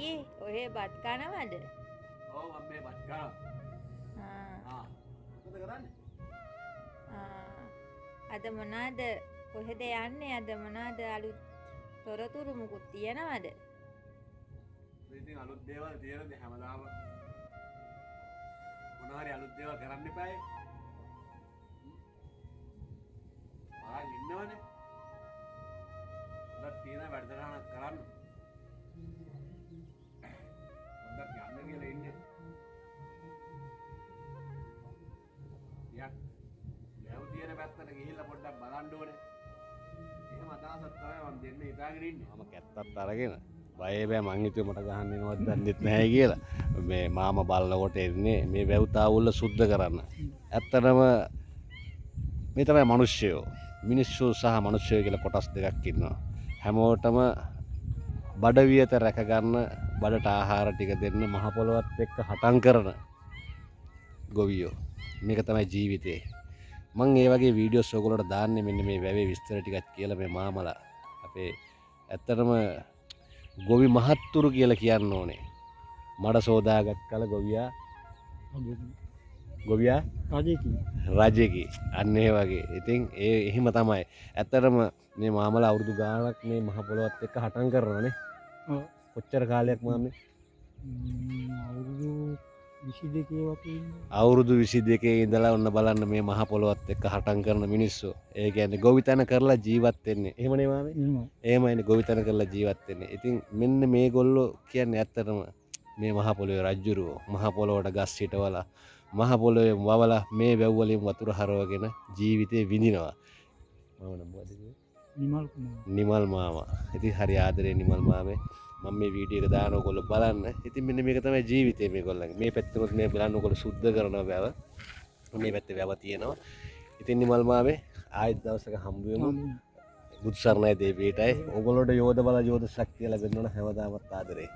අයියේ ඔහෙ බත් කනවද? ඔව් මම මේ බත් කනවා. මොකද කරන්නේ? අද මොනවාද කොහෙද යන්නේ? අද මොනවාද අලුත් තොරතුරු මුකුත් තියනවද? ඉතින් අලුත් දේවල් තියෙනද හැමදාම මොනවා හරි අලුත් දේවල් කරන්න එපායි. ආ ඉන්නවනේ. අද තියෙන වැඩසටහනක් කරන්න. පොඩ්ඩක් යන්න කියලා ඉන්නේ. යක් ලැබු තියෙන පැත්තට ගිහිල්ලා පොඩ්ඩක් බලන්න ඕනේ. එහෙම අදහසක් තමයි මම දෙන්න හිතාගෙන ඉන්නේ. මම කැත්තත් අරගෙන බය බෑ මං හිතුවේ මට ගහන්න එනවත් දන්නෙත් නැහැ කියලා. මේ මාමා බලනකොට එන්නේ මේ වැව්තාවුල්ල සුද්ධ කරන්න. ඇත්තටම මේ තමයි මිනිස්සුયો. මිනිස්සු සහ මිනිස්සුયો කියලා කොටස් දෙකක් ඉන්නවා. හැමෝටම බඩ වියත රැක ගන්න බඩට ආහාර ටික දෙන්න මහ පොළොවත් එක්ක හටන් කරන ගොවියෝ. මේක තමයි ජීවිතේ. මං ඒ වගේ වීඩියෝස් ඔයගොල්ලෝට දාන්නේ මෙන්න මේ වැවේ විස්තර ටිකක් කියලා මේ මාමලා අපේ ඇත්තටම ගොවි මහත්තුරු කියලා කියන්න ඕනේ. මඩ සෝදාගත් කල ගොවියා රජෙකි අන්න ඒ වගේ. ඉතින් ඒ එහෙම තමයි. ඇත්තටම මේ මාමලා අවුරුදු ගාණක් මේ මහ පොළොවත් එක්ක හටන් කරනවානේ. ඔව්. කොච්චර කාලයක් මාමේ? අවුරුදු 22 වගේ. අවුරුදු 22 ඉඳලා ඔන්න බලන්න මේ මහ පොළොවත් එක්ක හටන් කරන මිනිස්සු. ඒ කියන්නේ ගොවිතැන කරලා ජීවත් වෙන්නේ. එහෙමනේ මාමේ? එහෙමයිනේ ගොවිතැන කරලා ජීවත් වෙන්නේ. ඉතින් මෙන්න මේගොල්ලෝ කියන්නේ ඇත්තටම මේ මහ පොළොවේ රජ්ජුරුවෝ මහ පොළොවට ගස් හිටවලා මහ පොළොවේ වවලා මේ වැව් වලින් වතුර හරවගෙන ජීවිතේ විඳිනවා. මම නම් මොකද කිව්වේ? නිමල් මාමා. ඉතින් හරි ආදරේ නිමල් මාමේ. මම මේ වීඩියෝ එක දාන ඔයගොල්ලෝ බලන්න. ඉතින් මෙන්න මේක තමයි ජීවිතේ මේගොල්ලන්ගේ. මේ පැත්තෙත් මේ බලන්න ඔයගොල්ලෝ සුද්ධ කරනවා වැව. මේ පැත්තේ වැව තියෙනවා. ඉතින් නිමල් මාමේ ආයෙත් දවසක හම්බ වෙමු. බුදු සරණයි දෙවියටයි. ඔයගොල්ලෝට යෝධ බල යෝධ ශක්තිය ලැබෙන්න ඕන හැමදාමත් ආදරේ.